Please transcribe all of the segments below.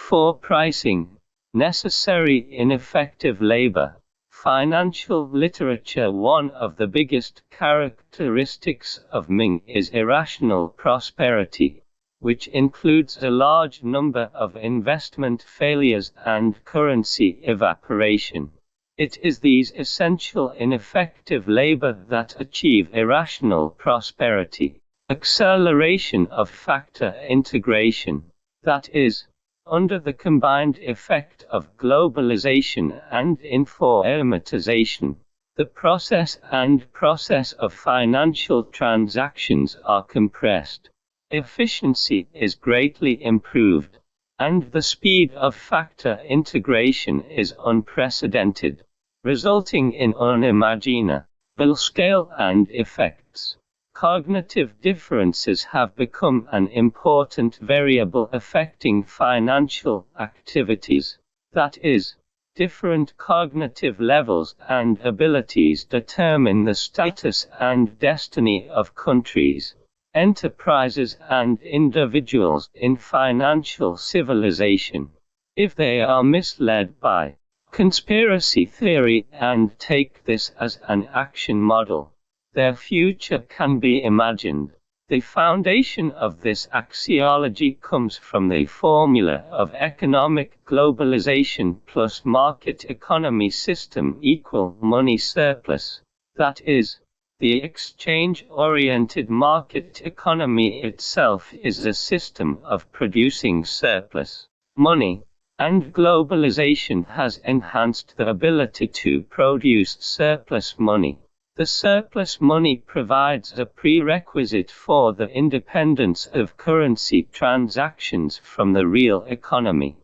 4. Pricing. Necessary ineffective labor. Financial literature. One of the biggest characteristics of Ming is irrational prosperity, which includes a large number of investment failures and currency evaporation. It is these essential ineffective labor that achieve irrational prosperity. Acceleration of factor integration. That is, under the combined effect of globalization and informatization, the process of financial transactions are compressed. Efficiency is greatly improved, and the speed of factor integration is unprecedented, resulting in unimaginable scale and effects. Cognitive differences have become an important variable affecting financial activities. That is, different cognitive levels and abilities determine the status and destiny of countries, enterprises and individuals in financial civilization. If they are misled by conspiracy theory and take this as an action model, their future can be imagined. The foundation of this axiology comes from the formula of economic globalization plus market economy system equal money surplus. That is, the exchange-oriented market economy itself is a system of producing surplus money, and globalization has enhanced the ability to produce surplus money. The surplus money provides a prerequisite for the independence of currency transactions from the real economy,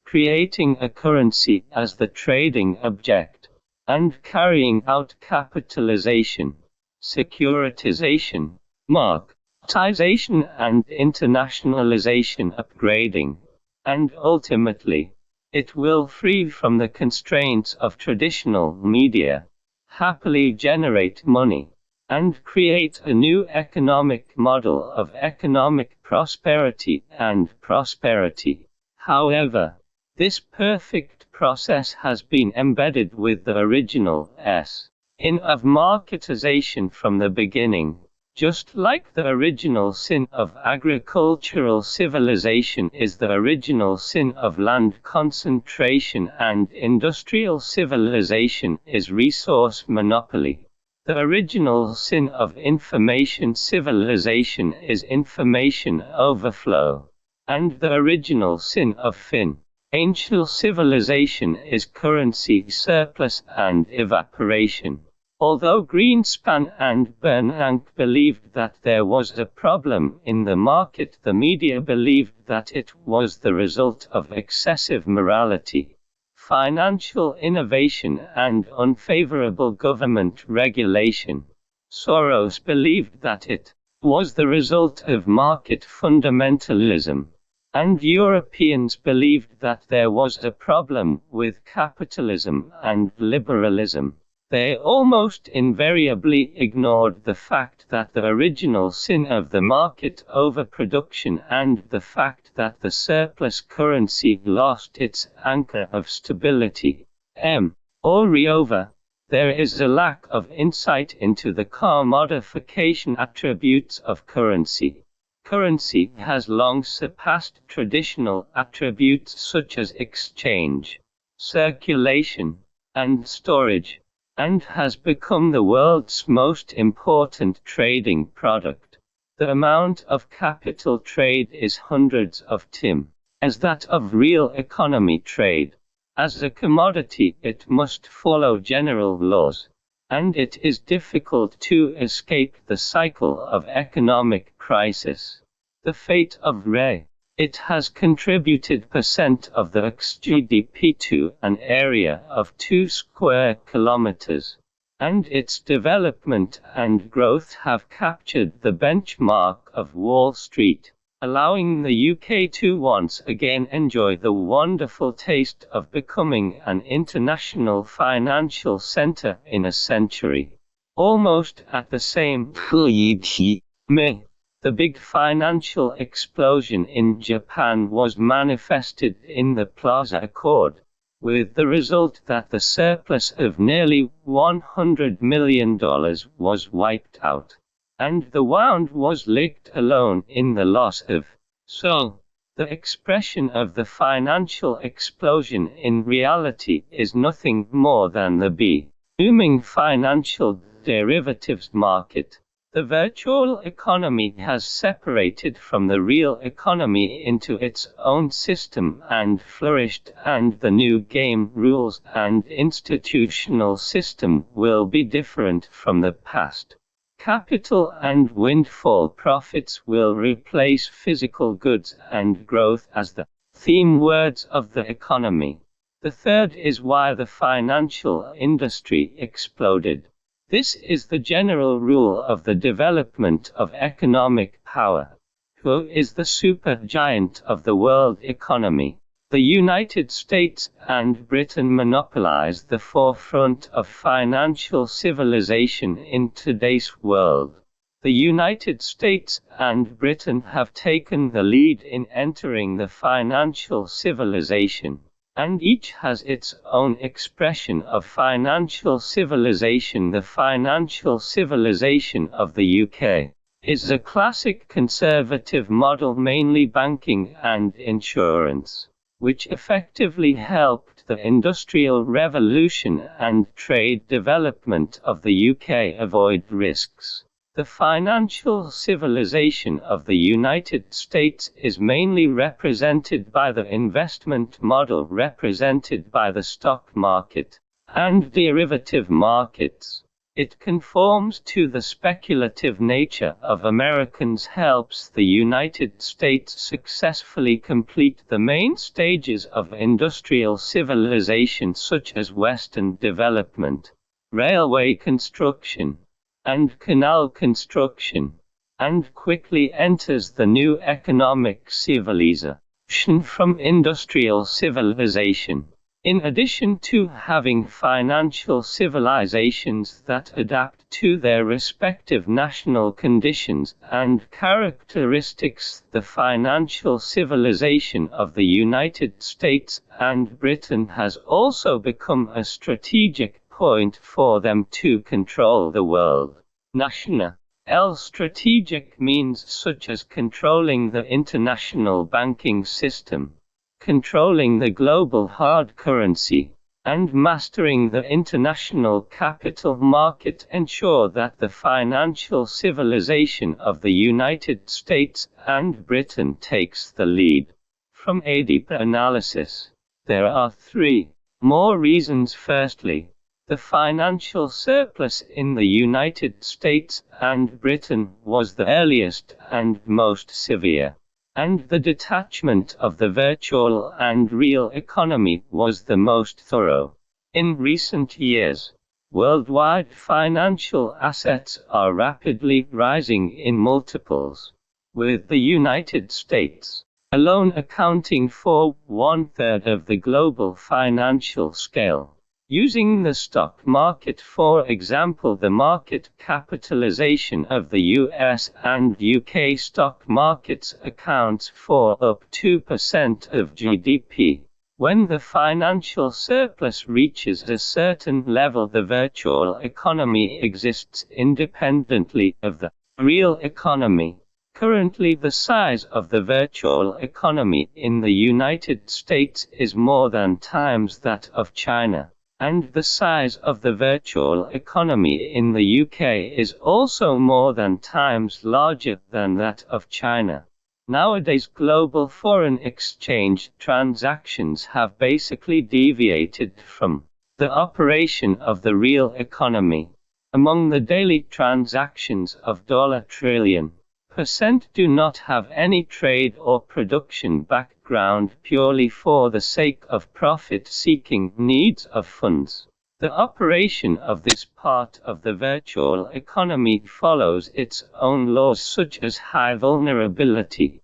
creating a currency as the trading object, and carrying out capitalization, securitization, marketization and internationalization upgrading, and ultimately, it will free from the constraints of traditional media, happily generate money, and create a new economic model of economic prosperity and prosperity. However, this perfect process has been embedded with the original sin of marketization from the beginning. Just like the original sin of agricultural civilization is the original sin of land concentration and industrial civilization is resource monopoly, the original sin of information civilization is information overflow, and the original sin of financial civilization is currency surplus and evaporation. Although Greenspan and Bernanke believed that there was a problem in the market, the media believed that it was the result of excessive morality, financial innovation and unfavorable government regulation. Soros believed that it was the result of market fundamentalism, and Europeans believed that there was a problem with capitalism and liberalism. They almost invariably ignored the fact that the original sin of the market overproduction and the fact that the surplus currency lost its anchor of stability. Moreover, there is a lack of insight into the commodification attributes of currency. Currency has long surpassed traditional attributes such as exchange, circulation, and storage, and has become the world's most important trading product. The amount of capital trade is hundreds of times as that of real economy trade. As a commodity, it must follow general laws, and it is difficult to escape the cycle of economic crisis. The fate of Re. It has contributed % of the GDP to an area of 2 square kilometers, and its development and growth have captured the benchmark of Wall Street, allowing the UK to once again enjoy the wonderful taste of becoming an international financial center in a century. Almost at the same The big financial explosion in Japan was manifested in the Plaza Accord, with the result that the surplus of nearly $100 million was wiped out, and the Yuan was licked alone in the loss of. So, the expression of the financial explosion in reality is nothing more than the booming financial derivatives market. The virtual economy has separated from the real economy into its own system and flourished, and the new game rules and institutional system will be different from the past. Capital and windfall profits will replace physical goods and growth as the theme words of the economy. The third is why the financial industry exploded. This is the general rule of the development of economic power. Who is the supergiant of the world economy? The United States and Britain monopolize the forefront of financial civilization in today's world. The United States and Britain have taken the lead in entering the financial civilization, and each has its own expression of financial civilization. The financial civilization of the UK is a classic conservative model, mainly banking and insurance, which effectively helped the Industrial Revolution and trade development of the UK avoid risks. The financial civilization of the United States is mainly represented by the investment model, represented by the stock market and derivative markets. It conforms to the speculative nature of Americans, helps the United States successfully complete the main stages of industrial civilization, such as Western development, railway construction, and canal construction, and quickly enters the new economic civilization from industrial civilization. In addition to having financial civilizations that adapt to their respective national conditions and characteristics, the financial civilization of the United States and Britain has also become a strategic point for them to control the world. National strategic means such as controlling the international banking system, controlling the global hard currency, and mastering the international capital market ensure that the financial civilization of the United States and Britain takes the lead. From a deeper analysis, there are three more reasons. Firstly, the financial surplus in the United States and Britain was the earliest and most severe, and the detachment of the virtual and real economy was the most thorough. In recent years, worldwide financial assets are rapidly rising in multiples, with the United States alone accounting for 1/3 of the global financial scale. Using the stock market for example, the market capitalization of the US and UK stock markets accounts for up 2% of GDP. When the financial surplus reaches a certain level, the virtual economy exists independently of the real economy. Currently, the size of the virtual economy in the United States is more than times that of China, and the size of the virtual economy in the UK is also more than times larger than that of China. Nowadays, global foreign exchange transactions have basically deviated from the operation of the real economy. Among the daily transactions of $1 trillion do not have any trade or production background, purely for the sake of profit-seeking needs of funds. The operation of this part of the virtual economy follows its own laws, such as high vulnerability,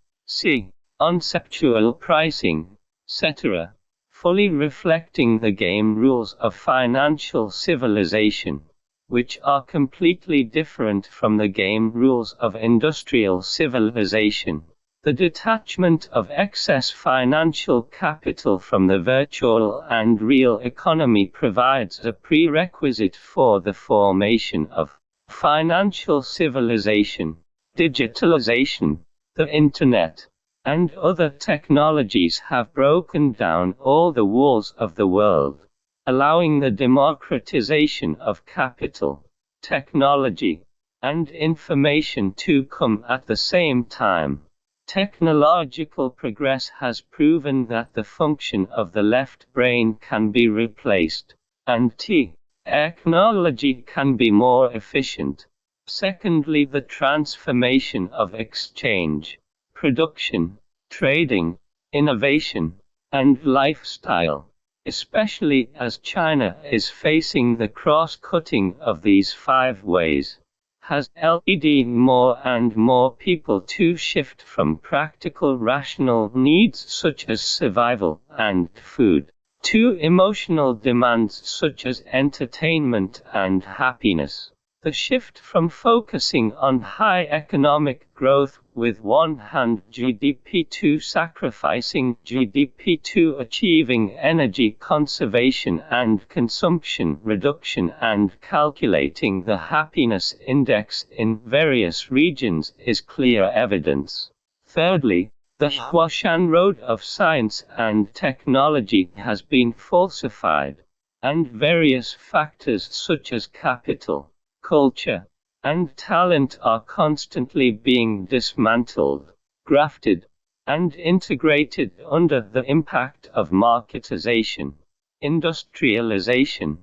conceptual pricing, etc., fully reflecting the game rules of financial civilization. which are completely different from the game rules of industrial civilization. The detachment of excess financial capital from the virtual and real economy provides a prerequisite for the formation of financial civilization. Digitalization, the Internet, and other technologies have broken down all the walls of the world, allowing the democratization of capital, technology, and information to come at the same time. Technological progress has proven that the function of the left brain can be replaced, and technology can be more efficient. Secondly, the transformation of exchange, production, trading, innovation, and lifestyle, especially as China is facing the cross-cutting of these 5 ways, has led more and more people to shift from practical rational needs such as survival and food, to emotional demands such as entertainment and happiness. The shift from focusing on high economic growth with one hand GDP to sacrificing GDP to achieving energy conservation and consumption reduction and calculating the happiness index in various regions is clear evidence. Thirdly, the Huashan road of science and technology has been falsified, and various factors such as capital, culture, and talent are constantly being dismantled, grafted, and integrated under the impact of marketization, industrialization,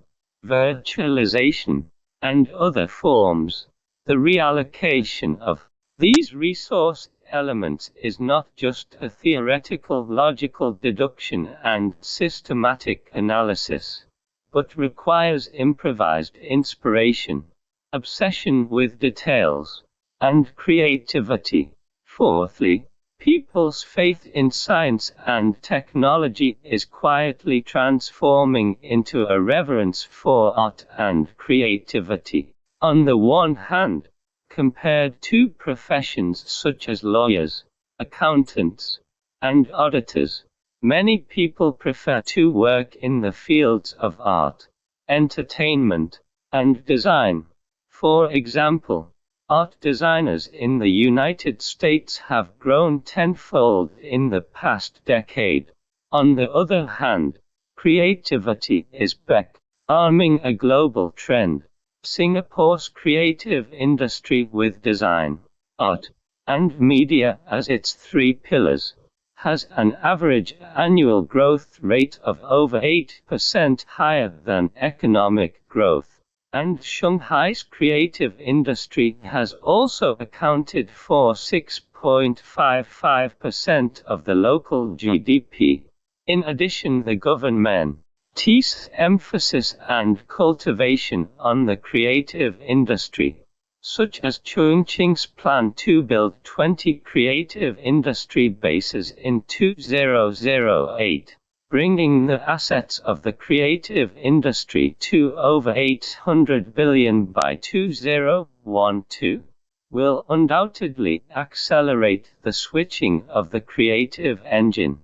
virtualization, and other forms. The reallocation of these resource elements is not just a theoretical logical deduction and systematic analysis, but requires improvised inspiration, obsession with details, and creativity. Fourthly, people's faith in science and technology is quietly transforming into a reverence for art and creativity. On the one hand, compared to professions such as lawyers, accountants, and auditors, many people prefer to work in the fields of art, entertainment, and design. For example, art designers in the United States have grown tenfold in the past decade. On the other hand, creativity is becoming a global trend. Singapore's creative industry with design, art, and media as its 3 pillars, has an average annual growth rate of over 8% higher than economic growth. And Shanghai's creative industry has also accounted for 6.55% of the local GDP. In addition, the government's emphasis and cultivation on the creative industry, such as Chongqing's plan to build 20 creative industry bases in 2008, bringing the assets of the creative industry to over 800 billion by 2012, will undoubtedly accelerate the switching of the creative engine.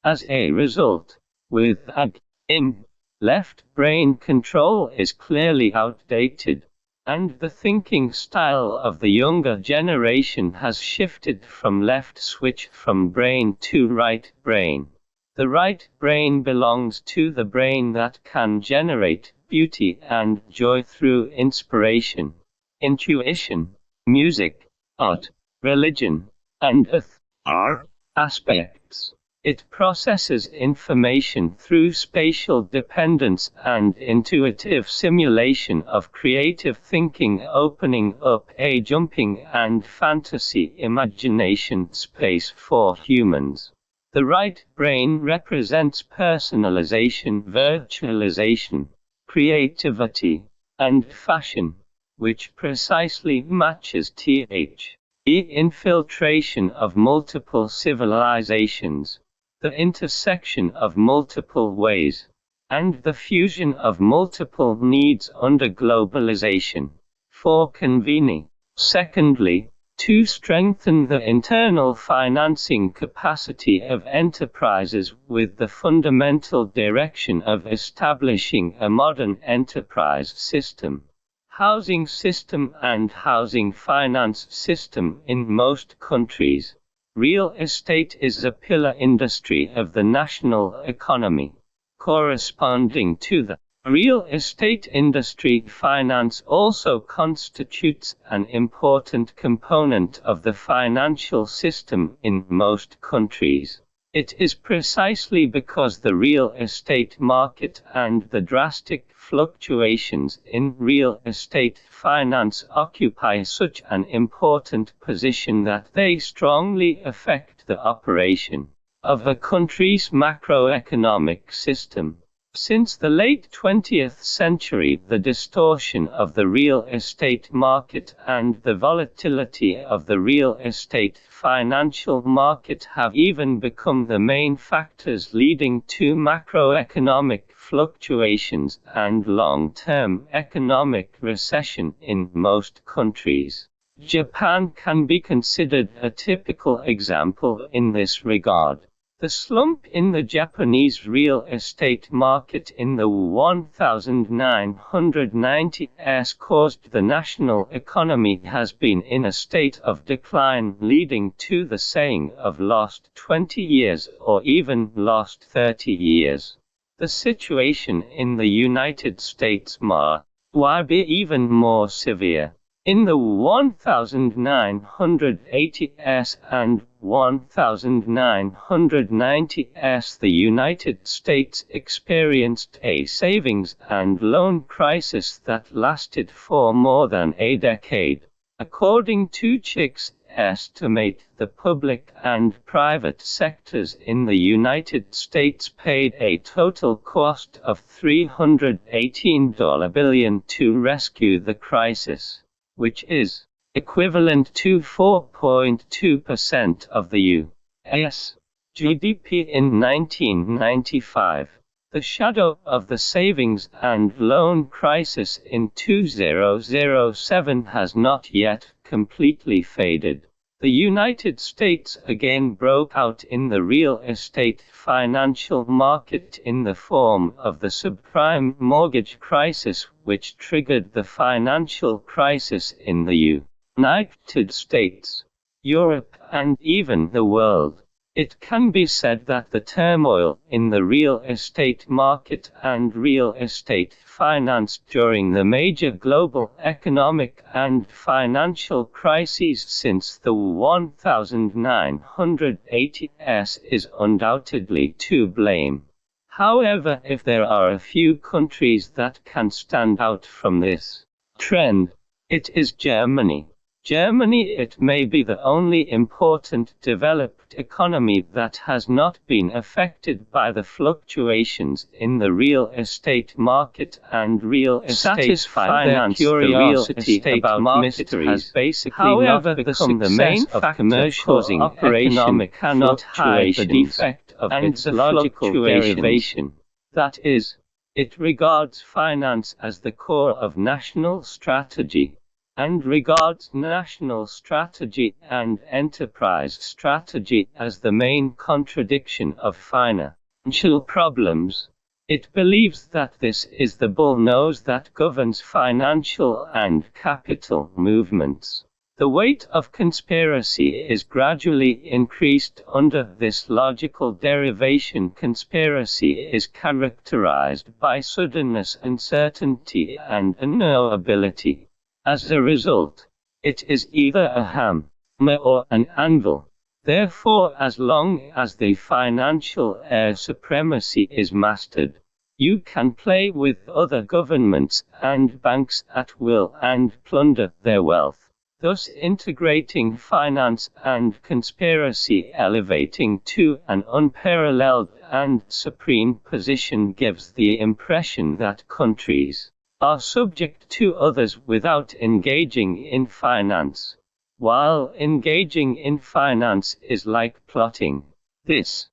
As a result, with AGIM, left brain control is clearly outdated, and the thinking style of the younger generation has shifted from left switch from brain to right brain. The right brain belongs to the brain that can generate beauty and joy through inspiration, intuition, music, art, religion, and other aspects. It processes information through spatial dependence and intuitive simulation of creative thinking, opening up a jumping and fantasy imagination space for humans. The right brain represents personalization, virtualization, creativity, and fashion, which precisely matches the infiltration of multiple civilizations, the intersection of multiple ways, and the fusion of multiple needs under globalization. For convening. Secondly, to strengthen the internal financing capacity of enterprises with the fundamental direction of establishing a modern enterprise system, housing system and housing finance system in most countries. Real estate is a pillar industry of the national economy. Corresponding to the real estate industry, finance also constitutes an important component of the financial system in most countries. It is precisely because the real estate market and the drastic fluctuations in real estate finance occupy such an important position that they strongly affect the operation of a country's macroeconomic system. Since the late 20th century, the distortion of the real estate market and the volatility of the real estate financial market have even become the main factors leading to macroeconomic fluctuations and long-term economic recession in most countries. Japan can be considered a typical example in this regard. The slump in the Japanese real estate market in the 1990s caused the national economy has been in a state of decline, leading to the saying of lost 20 years or even lost 30 years. The situation in the United States may be even more severe. In the 1980s and 1990s, the United States experienced a savings and loan crisis that lasted for more than a decade. According to Chick's estimate, the public and private sectors in the United States paid a total cost of $318 billion to rescue the crisis, which is equivalent to 4.2% of the U.S. GDP in 1995. The shadow of the savings and loan crisis in 2007 has not yet completely faded. The United States again broke out in the real estate financial market in the form of the subprime mortgage crisis, which triggered the financial crisis in the United States, Europe, and even the world. It can be said that the turmoil in the real estate market and real estate finance during the major global economic and financial crises since the 1980s is undoubtedly to blame. However, if there are a few countries that can stand out from this trend, it is Germany. Germany, it may be the only important developed economy that has not been affected by the fluctuations in the real estate market and real estate finance. The real estate about mysteries has basically not become the main factor causing economic cannot hide the defect of its logical derivation. That is, it regards finance as the core of national strategy, and regards national strategy and enterprise strategy as the main contradiction of financial problems. It believes that this is the bullnose that governs financial and capital movements. The weight of conspiracy is gradually increased under this logical derivation. Conspiracy is characterized by suddenness, uncertainty, and unknowability. As a result, it is either a hammer or an anvil. Therefore, as long as the financial air supremacy is mastered, you can play with other governments and banks at will and plunder their wealth, thus integrating finance and conspiracy, elevating to an unparalleled and supreme position gives the impression that countries are subject to others without engaging in finance. While engaging in finance is like plotting, this